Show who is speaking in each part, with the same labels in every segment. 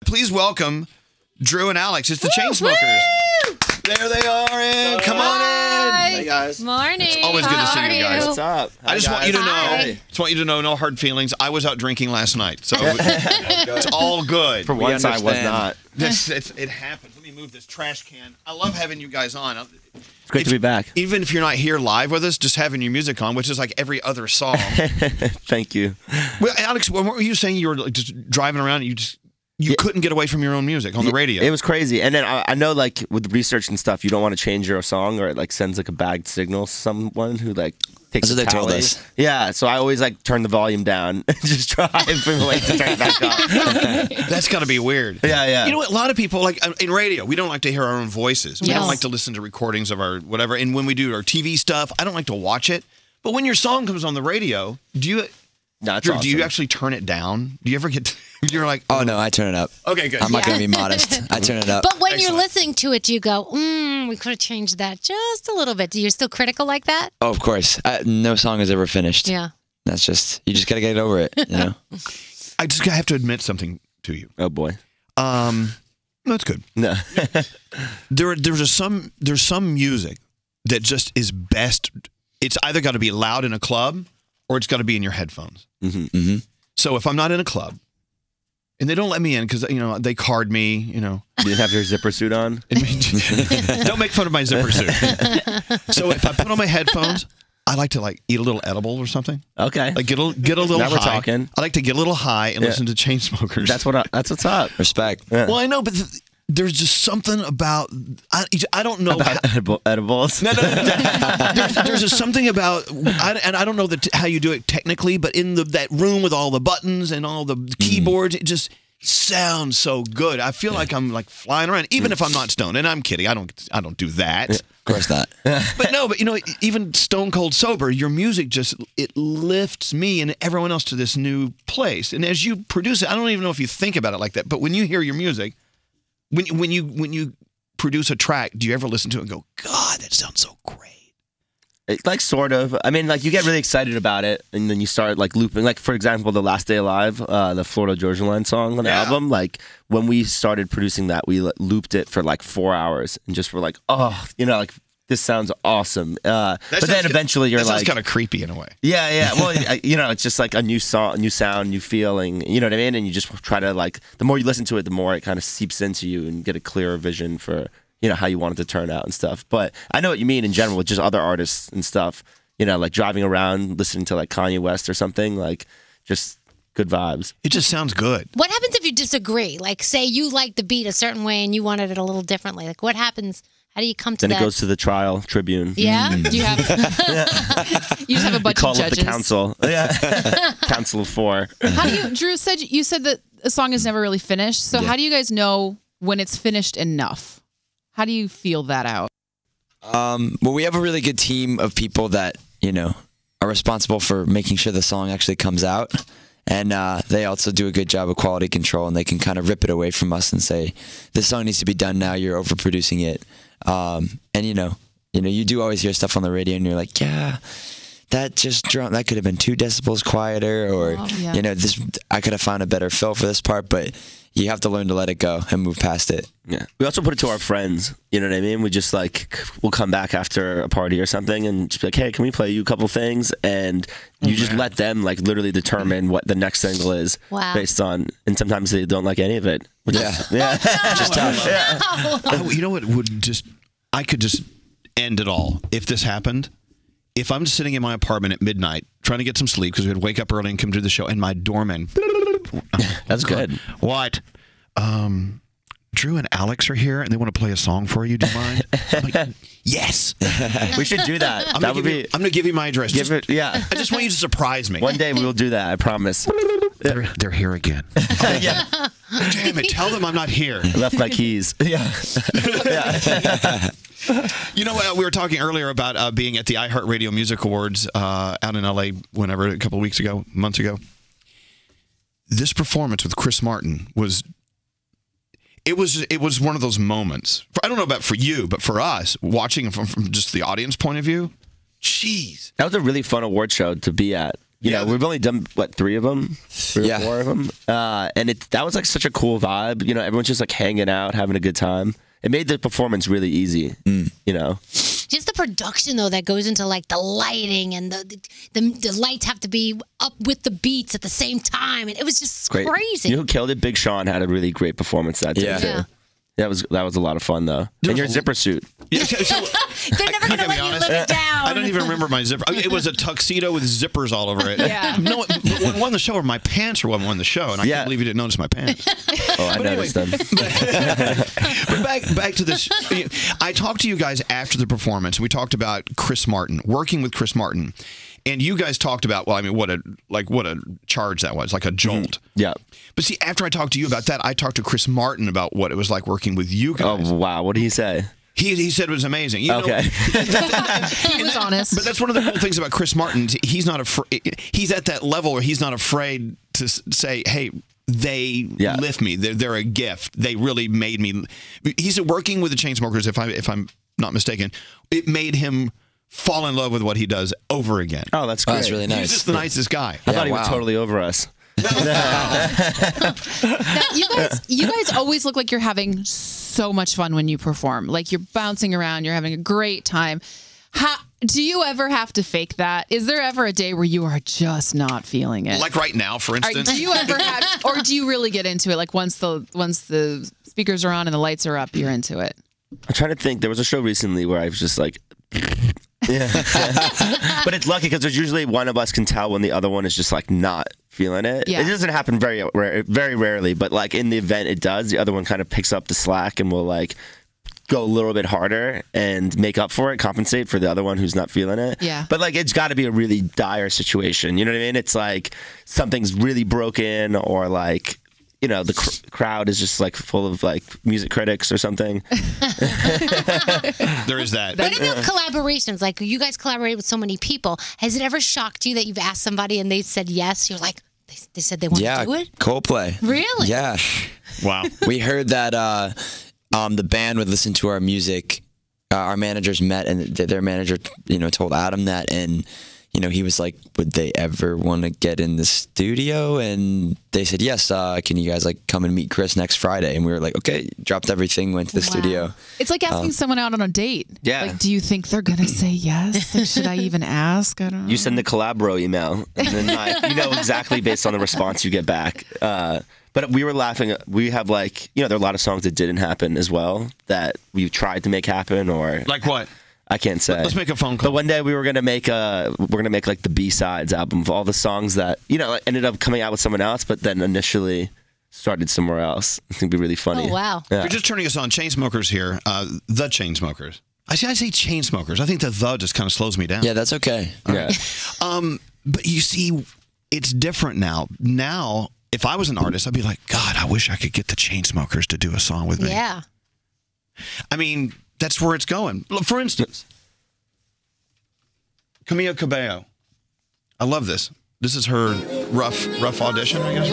Speaker 1: please welcome Drew and Alex. It's the Chainsmokers. There they are in. Come on in.
Speaker 2: Hey guys.
Speaker 3: Morning.
Speaker 1: It's always good to see you guys.
Speaker 2: What's up?
Speaker 1: I just want you to know. Just want you to know, no hard feelings. I was out drinking last night, so it's all good.
Speaker 2: For once, I was not.
Speaker 1: It happens. Let me move this trash can. I love having you guys on.
Speaker 2: It's great to be back.
Speaker 1: Even if you're not here live with us, just having your music on, which is like every other song.
Speaker 2: Thank you.
Speaker 1: Well, Alex, what were you saying? You were like just driving around and you couldn't get away from your own music on the radio.
Speaker 2: It was crazy. And then I know, like, with the research and stuff, you don't want to change your song or it, like, sends, like, a bagged signal to someone who, like, takes
Speaker 4: That's what they told us.
Speaker 2: Yeah, so I always, like, turn the volume down and just drive and wait to turn it back up.
Speaker 1: That's got to be weird.
Speaker 2: Yeah.
Speaker 1: You know what? A lot of people, like, in radio, we don't like to hear our own voices. We
Speaker 3: Yes.
Speaker 1: don't like to listen to recordings of our whatever. And when we do our TV stuff, I don't like to watch it. But when your song comes on the radio, do you actually turn it down? Do you ever get... You're like,
Speaker 4: oh no, I turn it up.
Speaker 1: Okay, good.
Speaker 4: I'm not going to be modest. I turn it up.
Speaker 3: But when you're listening to it, do you go, we could have changed that just a little bit? Do you still critical like that?
Speaker 4: Oh, of course. No song is ever finished.
Speaker 3: Yeah.
Speaker 4: That's just, you just got to get over it, you know?
Speaker 1: I just have to admit something to you.
Speaker 2: Oh, boy.
Speaker 1: That's good.
Speaker 2: No.
Speaker 1: There's some music that just is best. It's either got to be loud in a club or it's got to be in your headphones.
Speaker 4: Mm-hmm.
Speaker 1: So if I'm not in a club, and they don't let me in because, you know, they card me, you know.
Speaker 2: You didn't have your zipper suit on?
Speaker 1: Don't make fun of my zipper suit. So if I put on my headphones, I like to, like, eat a little edible or something.
Speaker 2: Okay.
Speaker 1: Like get a little
Speaker 2: now
Speaker 1: high.
Speaker 2: We're talking.
Speaker 1: I like to get a little high and listen to Chainsmokers.
Speaker 2: That's what's up.
Speaker 4: Respect.
Speaker 2: Yeah.
Speaker 1: Well, I know, but there's just something about I don't know
Speaker 2: about edibles.
Speaker 1: No. There's just something about and I don't know how you do it technically, but in that room with all the buttons and all the keyboards, it just sounds so good. I feel like I'm like flying around, even if I'm not stoned. And I'm kidding. I don't do that.
Speaker 4: Of course not.
Speaker 1: But you know, even stone cold sober, your music it lifts me and everyone else to this new place. And as you produce it, I don't even know if you think about it like that, but when you hear your music. When you produce a track, do you ever listen to it and go, God, that sounds so great?
Speaker 2: Like, sort of. I mean, like, you get really excited about it, and then you start, like, looping. Like, for example, The Last Day Alive, the Florida Georgia Line song on the album, like, when we started producing that, we looped it for, like, 4 hours, and just were like, oh, you know, like, this sounds awesome. But then eventually you're like...
Speaker 1: That sounds kind of creepy in a way.
Speaker 2: Yeah. Well, you know, it's just like a new song, new sound, new feeling. You know what I mean? And you just try to, like... The more you listen to it, the more it kind of seeps into you and get a clearer vision for, you know, how you want it to turn out and stuff. But I know what you mean in general with just other artists and stuff. You know, like driving around, listening to, like, Kanye West or something. Like, just... good vibes.
Speaker 1: It just sounds good.
Speaker 3: What happens if you disagree? Like, say you like the beat a certain way and you wanted it a little differently. Like, what happens... How do you come to
Speaker 2: then
Speaker 3: that?
Speaker 2: it goes to the trial tribune.
Speaker 3: Yeah?
Speaker 5: Do you have... you just have a bunch
Speaker 2: call
Speaker 5: of judges.
Speaker 2: Up the council. Yeah. Council of 4.
Speaker 5: How do you... Drew, you said that a song is never really finished. So how do you guys know when it's finished enough? How do you feel that out?
Speaker 4: Well, we have a really good team of people that, you know, are responsible for making sure the song actually comes out. And they also do a good job of quality control, and they can kind of rip it away from us and say, this song needs to be done now, you're overproducing it. And you know, you do always hear stuff on the radio and you're like, yeah, that could have been 2 decibels quieter, or, you know, I could have found a better fill for this part, but you have to learn to let it go and move past it.
Speaker 2: Yeah. We also put it to our friends, you know what I mean? We just like, we'll come back after a party or something and just be like, hey, can we play you a couple things? And you just let them like literally determine what the next single is based on, and sometimes they don't like any of it. Just tough.
Speaker 1: Yeah. You know what I could just end it all if this happened. If I'm just sitting in my apartment at midnight trying to get some sleep because we'd wake up early and come to the show, and my doorman...
Speaker 2: That's good.
Speaker 1: What? Drew and Alex are here, and they want to play a song for you. Do you mind? I'm like, yes.
Speaker 2: We should do that.
Speaker 1: I'm going to give you my address. I just want you to surprise me.
Speaker 2: One day we will do that. I promise.
Speaker 1: They're here again.
Speaker 2: Yeah.
Speaker 1: Damn it! Tell them I'm not here.
Speaker 2: I left my keys. Yeah.
Speaker 1: You know, we were talking earlier about being at the iHeartRadio Music Awards out in LA a couple of months ago. This performance with Chris Martin was one of those moments. I don't know about for you, but for us, watching from just the audience point of view, jeez.
Speaker 2: That was a really fun award show to be at. You know, we've only done what 3 of them, 3 or 4 of them, and that was like such a cool vibe. You know, everyone's just like hanging out, having a good time. It made the performance really easy. You know,
Speaker 3: just the production though that goes into like the lighting and the lights have to be up with the beats at the same time, and it was just
Speaker 2: great.
Speaker 3: crazy.
Speaker 2: You know who killed it? Big Sean had a really great performance that day too. That was a lot of fun though. And your zipper suit.
Speaker 3: They're never going to let you live it down.
Speaker 1: I don't even remember my zipper. I mean, it was a tuxedo with zippers all over it.
Speaker 5: Yeah.
Speaker 1: No, what won the show were my pants or what won the show, and I can't believe you didn't notice my pants.
Speaker 2: Oh, I noticed them.
Speaker 1: But back to this. I talked to you guys after the performance. We talked about Chris Martin, working with Chris Martin. And you guys talked about, well, I mean, what a charge that was, like a jolt.
Speaker 2: Yeah.
Speaker 1: But see, after I talked to you about that, I talked to Chris Martin about what it was like working with you guys.
Speaker 2: Oh, wow. What did he say?
Speaker 1: He said it was amazing. You
Speaker 2: okay.
Speaker 5: He was honest.
Speaker 1: But that's one of the cool things about Chris Martin. He's not afraid. He's at that level where he's not afraid to say, hey, they lift me. They're a gift. They really made me. He said working with the Chainsmokers, if I'm not mistaken, it made him fall in love with what he does over again.
Speaker 2: Oh, that's great.
Speaker 4: That's really nice.
Speaker 1: He's just the nicest guy.
Speaker 2: I thought he was totally over us.
Speaker 5: Now, you guys always look like you're having so much fun when you perform. Like you're bouncing around, you're having a great time. Do you ever have to fake that? Is there ever a day where you are just not feeling it?
Speaker 1: Like right now, for instance.
Speaker 5: Do you ever have, or do you really get into it? Like once the speakers are on and the lights are up, you're into it.
Speaker 2: I'm trying to think. There was a show recently where I was just like. Yeah. But it's lucky because there's usually one of us can tell when the other one is just like not feeling it.
Speaker 5: Yeah.
Speaker 2: It doesn't happen very rarely, but like in the event it does, the other one kind of picks up the slack and will like go a little bit harder and make up for it, compensate for the other one who's not feeling it.
Speaker 5: Yeah.
Speaker 2: But like it's got to be a really dire situation. You know what I mean? It's like something's really broken or like you know, the crowd is just like full of like music critics or something.
Speaker 1: There is that.
Speaker 3: What about collaborations? Like you guys collaborate with so many people. Has it ever shocked you that you've asked somebody and they said yes? You're like, they said they want to do it?
Speaker 4: Coldplay.
Speaker 3: Really?
Speaker 4: Yeah.
Speaker 1: Wow.
Speaker 4: We heard that the band would listen to our music. Our managers met, and their manager, told Adam that, and he was like, would they ever want to get in the studio? And they said, yes, can you guys come and meet Chris next Friday? And we were like, okay, dropped everything, went to the studio.
Speaker 5: It's like asking someone out on a date.
Speaker 2: Yeah.
Speaker 5: Like, do you think they're going to say yes? Like, should I even ask? I don't know.
Speaker 2: You send the collabro email, and then you know exactly based on the response you get back. But we were laughing. We have there are a lot of songs that didn't happen as well that we tried to make happen or.
Speaker 1: Like what?
Speaker 2: I can't say.
Speaker 1: Let's make a phone call.
Speaker 2: But one day we were gonna make the B-sides album of all the songs that ended up coming out with someone else, but then initially started somewhere else. I think it'd be really funny.
Speaker 3: Oh wow!
Speaker 2: Yeah.
Speaker 1: If you're just turning us on, Chainsmokers here, the Chainsmokers. I say Chainsmokers. I think the just kind of slows me down.
Speaker 4: Yeah, that's okay.
Speaker 2: Yeah.
Speaker 1: But you see, it's different now. Now, if I was an artist, I'd be like, God, I wish I could get the Chainsmokers to do a song with me.
Speaker 3: Yeah.
Speaker 1: I mean, that's where it's going. For instance, Camila Cabello. I love this. This is her rough audition, I guess.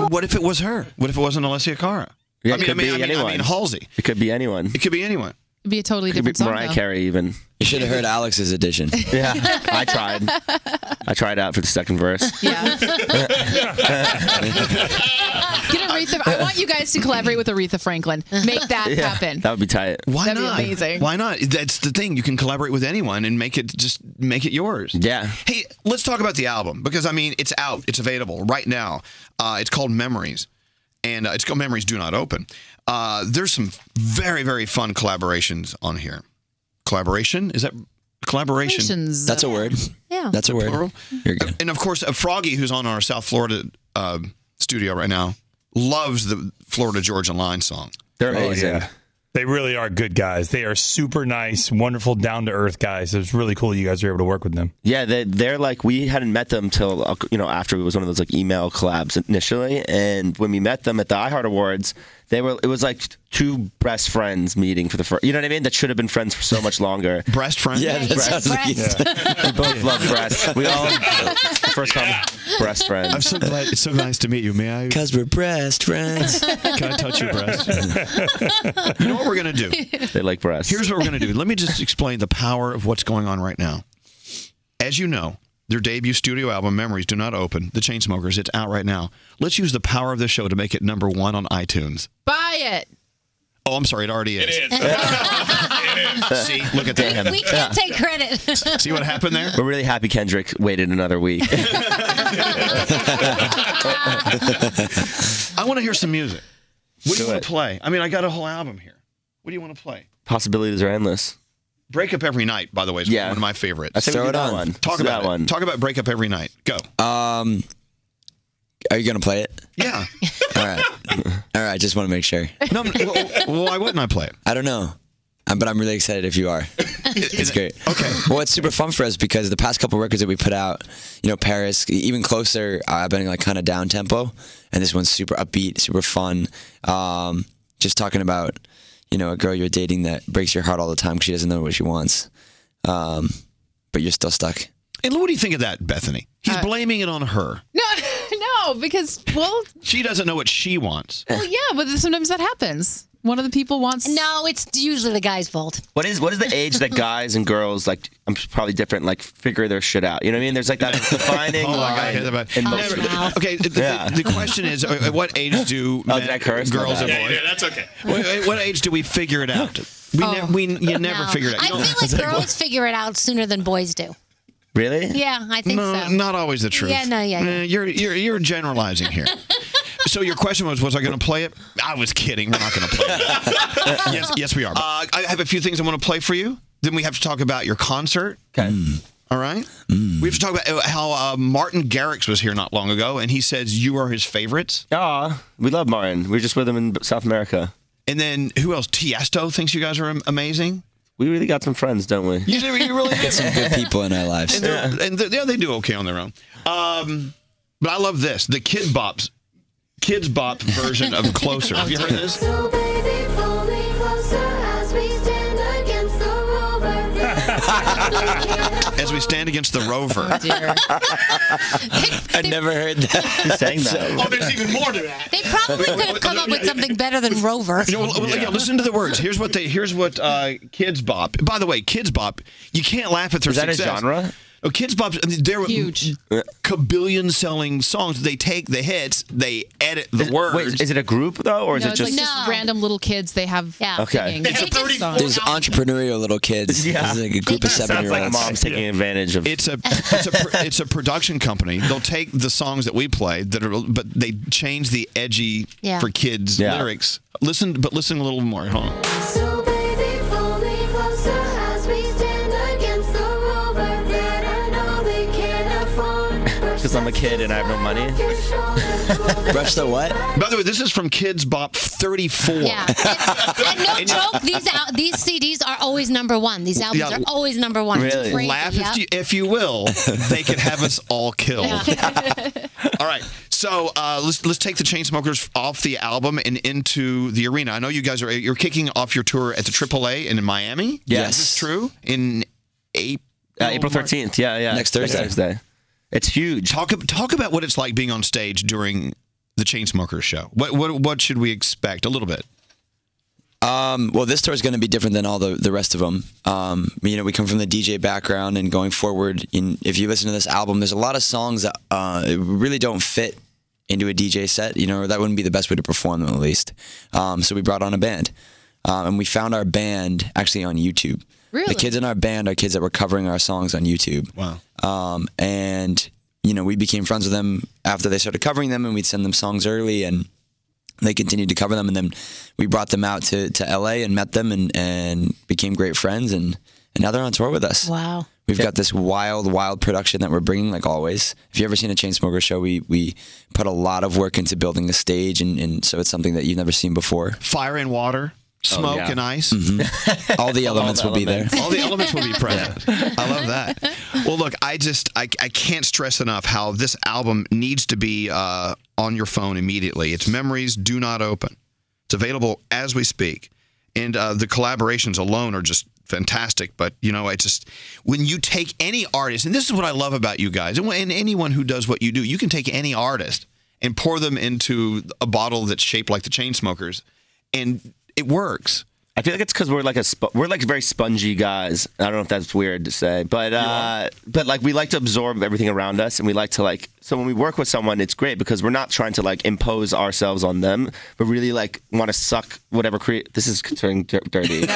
Speaker 1: What if it was her? What if it wasn't Alessia Cara?
Speaker 2: Yeah,
Speaker 1: I mean Halsey.
Speaker 2: It could be anyone.
Speaker 1: It could be anyone.
Speaker 5: It'd be a totally
Speaker 2: It could
Speaker 5: different
Speaker 2: be
Speaker 5: song.
Speaker 2: Mariah
Speaker 5: though.
Speaker 2: Carey even.
Speaker 4: You should have heard Alex's edition.
Speaker 2: Yeah, I tried. I tried out for the second verse.
Speaker 5: Yeah. Get Aretha. I want you guys to collaborate with Aretha Franklin. Make that happen.
Speaker 2: That would be tight.
Speaker 1: Why
Speaker 5: That'd be
Speaker 1: not?
Speaker 5: amazing.
Speaker 1: Why not? That's the thing. You can collaborate with anyone and make it yours.
Speaker 2: Yeah.
Speaker 1: Hey, let's talk about the album because it's out. It's available right now. It's called Memories, and it's called Memories Do Not Open. There's some very, very fun collaborations on here. Collaboration? Is that collaboration?
Speaker 5: Congratulations.
Speaker 4: That's a word.
Speaker 3: Yeah.
Speaker 4: That's a word.
Speaker 1: Plural?
Speaker 4: You're good.
Speaker 1: And of course, Froggy, who's on our South Florida studio right now, loves the Florida Georgia Line song.
Speaker 2: They're
Speaker 6: Oh,
Speaker 2: amazing.
Speaker 6: yeah. They really are good guys. They are super nice, wonderful, down-to-earth guys. It was really cool you guys were able to work with them.
Speaker 2: Yeah, they're we hadn't met them till after it was one of those email collabs initially, and when we met them at the iHeart Awards, It was like two best friends meeting for the first. You know what I mean? That should have been friends for so much longer.
Speaker 1: Breast friends?
Speaker 4: Yeah, that sounds like
Speaker 2: We both love breasts. We all first time breast friends.
Speaker 1: I'm so glad. It's so nice to meet you. May I?
Speaker 4: Because we're breast friends.
Speaker 1: Can I touch your breast? You know what we're going to do?
Speaker 2: They like breasts.
Speaker 1: Here's what we're going to do. Let me just explain the power of what's going on right now. As you know, their debut studio album, Memories Do Not Open, the Chainsmokers, it's out right now. Let's use the power of this show to make it #1 on iTunes.
Speaker 5: Buy it.
Speaker 1: Oh, I'm sorry, it already is.
Speaker 7: It is.
Speaker 1: See, look at that.
Speaker 3: We can't take credit.
Speaker 1: See what happened there?
Speaker 2: We're really happy Kendrick waited another week.
Speaker 1: I want to hear some music. What do you
Speaker 2: Do
Speaker 1: want
Speaker 2: it.
Speaker 1: to play? I mean, I got a whole album here. What do you want to play?
Speaker 2: Possibilities are endless.
Speaker 1: Break Up Every Night, by the way, is
Speaker 2: Yeah.
Speaker 1: one of my favorites.
Speaker 2: I think
Speaker 4: Throw
Speaker 2: we
Speaker 4: it
Speaker 2: do that
Speaker 4: on.
Speaker 2: one.
Speaker 1: Talk
Speaker 2: Do
Speaker 1: about
Speaker 2: that one.
Speaker 1: Talk about Break Up Every Night. Go.
Speaker 4: Are you going to play it?
Speaker 1: Yeah.
Speaker 4: All right. All right, just want to make sure.
Speaker 1: No, well, why wouldn't I play it?
Speaker 4: I don't know. But I'm really excited if you are. It's great.
Speaker 1: Okay.
Speaker 4: Well, it's super fun for us because the past couple records that we put out, Paris, even closer, I've been like kind of down tempo, and this one's super upbeat, super fun. Just talking about, a girl you're dating that breaks your heart all the time because she doesn't know what she wants, but you're still stuck.
Speaker 1: And what do you think of that, Bethany? He's blaming it on her.
Speaker 5: No, because
Speaker 1: She doesn't know what she wants.
Speaker 5: yeah, but sometimes that happens. One of the people wants.
Speaker 3: No, it's usually the guy's fault.
Speaker 2: What is the age that guys and girls, like, I'm probably different, like, figure their shit out? You know what I mean? There's like that defining
Speaker 1: Oh, my God, I
Speaker 2: line.
Speaker 1: hear that about-
Speaker 2: in
Speaker 3: Oh,
Speaker 2: most-
Speaker 3: wow.
Speaker 1: Okay, the question is, at what age do
Speaker 2: Oh, did I curse?
Speaker 1: girls
Speaker 2: My
Speaker 1: and
Speaker 2: bad.
Speaker 1: boys?
Speaker 7: Yeah, that's okay.
Speaker 1: What age do we figure it out? You never
Speaker 3: No.
Speaker 1: figure it out.
Speaker 3: I
Speaker 1: You don't-
Speaker 3: feel like girls figure it out sooner than boys do.
Speaker 2: Really?
Speaker 3: Yeah, I think
Speaker 1: No,
Speaker 3: so.
Speaker 1: not always the truth.
Speaker 3: Yeah, no, yeah.
Speaker 1: You're generalizing here. So your question was I going to play it? I was kidding. We're not going to play it. Yes, we are. I have a few things I want to play for you. Then we have to talk about your concert.
Speaker 2: Okay.
Speaker 1: All right? We have to talk about how Martin Garrix was here not long ago, and he says you are his favorites.
Speaker 2: Aw, we love Martin. We were just with him in South America.
Speaker 1: And then who else? Tiesto thinks you guys are amazing.
Speaker 2: We really got some friends, don't we?
Speaker 1: You really
Speaker 4: Get some good people in our lives.
Speaker 1: and they do okay on their own. But I love this. The Kids Bop version of Closer. Have you heard this?
Speaker 8: So baby, pull me closer as we stand against the rover.
Speaker 1: As we stand against the rover.
Speaker 5: Oh, dear.
Speaker 4: I never heard that.
Speaker 2: Who sang that?
Speaker 7: Oh, there's even more to that.
Speaker 3: They probably could have come up with something better than Rover.
Speaker 1: You know, yeah, listen to the words. Here's what Kids Bop. By the way, Kids Bop, you can't laugh at their
Speaker 2: Is that
Speaker 1: success.
Speaker 2: a genre?
Speaker 1: Oh, Kids Bop, they're
Speaker 5: Huge.
Speaker 1: kabillion selling songs. They take the hits, they edit the words.
Speaker 2: Wait, is it a group though, or is
Speaker 5: No,
Speaker 2: it
Speaker 5: it's
Speaker 2: just?
Speaker 5: like just
Speaker 3: No.
Speaker 5: random little kids. They have
Speaker 3: Yeah.
Speaker 2: Okay.
Speaker 5: singing.
Speaker 7: They have
Speaker 3: It's a
Speaker 7: 34
Speaker 4: There's entrepreneurial little kids.
Speaker 2: Yeah.
Speaker 4: There's like a group of
Speaker 2: Sounds like
Speaker 4: 7-year-olds.
Speaker 2: mom's taking advantage of.
Speaker 1: It's a production company. They'll take the songs that we play but they change the edgy
Speaker 3: Yeah.
Speaker 1: for kids
Speaker 2: Yeah.
Speaker 1: lyrics. Listen a little more. Hold on.
Speaker 8: So baby, pull me closer as we stand against the rover. Better know they can't afford.
Speaker 2: Because I'm a kid and I have no money.
Speaker 4: Brush the what?
Speaker 1: By the way, this is from Kids Bop 34.
Speaker 3: Yeah. And no joke, these CDs are always #1. These albums
Speaker 1: Yeah.
Speaker 3: are always #1. It's
Speaker 2: Really?
Speaker 3: crazy.
Speaker 1: Laugh
Speaker 3: Yep.
Speaker 1: if you will. They could have us all killed. All right. So let's take the Chainsmokers off the album and into the arena. I know you guys you're kicking off your tour at the AAA in Miami.
Speaker 2: Yes.
Speaker 1: Is this true? In
Speaker 2: April 13th. Yeah.
Speaker 4: Next Thursday.
Speaker 2: It's huge.
Speaker 1: Talk about what it's like being on stage during the Chainsmokers show. What should we expect? A little bit.
Speaker 4: Well, this tour is going to be different than all the rest of them. We come from the DJ background, and going forward, if you listen to this album, there's a lot of songs that really don't fit into a DJ set. Or that wouldn't be the best way to perform them, at least. So we brought on a band, and we found our band actually on YouTube.
Speaker 5: Really?
Speaker 4: The kids in our band are kids that were covering our songs on YouTube.
Speaker 1: Wow.
Speaker 4: And we became friends with them after they started covering them, and we'd send them songs early, and they continued to cover them. And then we brought them out to LA and met them and became great friends. And now they're on tour with us.
Speaker 3: Wow.
Speaker 4: We've got this wild production that we're bringing, like always. If you've ever seen a Chainsmokers show, we put a lot of work into building the stage, and so it's something that you've never seen before.
Speaker 1: Fire and water. Smoke
Speaker 2: yeah.
Speaker 1: and ice.
Speaker 4: All the elements will be there.
Speaker 1: All the elements will be present. I love that. Well, look, I can't stress enough how this album needs to be on your phone immediately. It's Memories Do Not Open. It's available as we speak. And the collaborations alone are just fantastic. But, you know, I just, when you take any artist, and this is what I love about you guys, and anyone who does what you do, you can take any artist and pour them into a bottle that's shaped like the Chainsmokers, and it works.
Speaker 2: I feel like it's because we're like very spongy guys. I don't know if that's weird to say, but like we like to absorb everything around us, and we like to so when we work with someone, it's great because we're not trying to like impose ourselves on them, but really like want to suck whatever This is turning dirty.
Speaker 1: No.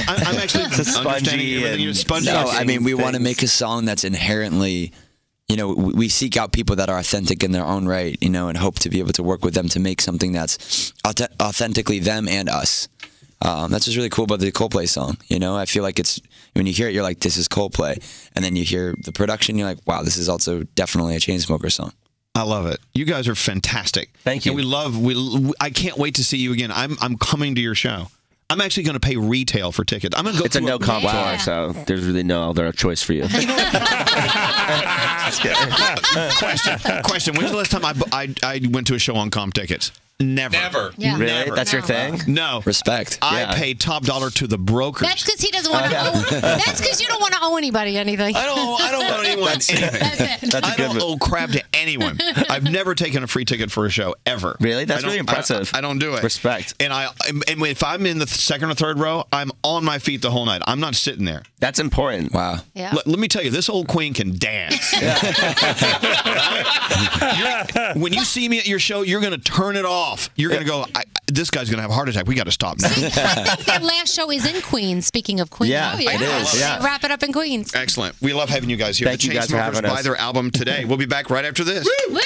Speaker 1: I'm actually
Speaker 2: spongy and
Speaker 1: spongy.
Speaker 4: No, I mean we want to make a song that's inherently. You know, we seek out people that are authentic in their own right, you know, and hope to be able to work with them to make something that's authentically them and us. That's what's really cool about the Coldplay song. You know, I feel like it's, when you hear it, you're like, this is Coldplay. And then you hear the production, you're like, wow, this is also definitely a Chainsmokers song.
Speaker 1: I love it. You guys are fantastic.
Speaker 2: Thank you.
Speaker 1: And I can't wait to see you again. I'm coming to your show. I'm actually going to pay retail for tickets. I'm going to go.
Speaker 2: It's a no comp tour, so there's really no other choice for you.
Speaker 1: Question. When's the last time I went to a show on comp tickets? Never.
Speaker 3: Yeah.
Speaker 2: Really?
Speaker 1: Never.
Speaker 2: That's your thing?
Speaker 1: No.
Speaker 4: Respect.
Speaker 1: I paid top dollar to the brokers.
Speaker 3: That's because he doesn't want to owe. That's because you don't want to owe anybody anything.
Speaker 1: I don't owe anyone anything.
Speaker 3: That's it.
Speaker 1: I don't owe crap to anyone. I've never taken a free ticket for a show ever.
Speaker 2: Really? That's really impressive.
Speaker 1: I don't do it.
Speaker 2: Respect.
Speaker 1: And if I'm in the second or third row, I'm on my feet the whole night. I'm not sitting there.
Speaker 2: That's important.
Speaker 4: Wow.
Speaker 3: Yeah.
Speaker 1: Let me tell you, this old queen can dance. When you see me at your show, you're going to turn it off. You're going to go, this guy's going to have a heart attack. We got to stop now.
Speaker 3: I think their last show is in Queens. Speaking of Queens.
Speaker 2: Yeah, it is. Yeah.
Speaker 3: They wrap it up in Queens.
Speaker 1: Excellent. We love having you guys here.
Speaker 2: Thank
Speaker 1: the
Speaker 2: you guys for
Speaker 1: Chainsmokers
Speaker 2: having
Speaker 1: buy
Speaker 2: us.
Speaker 1: their album today. We'll be back right after this.
Speaker 3: Woo!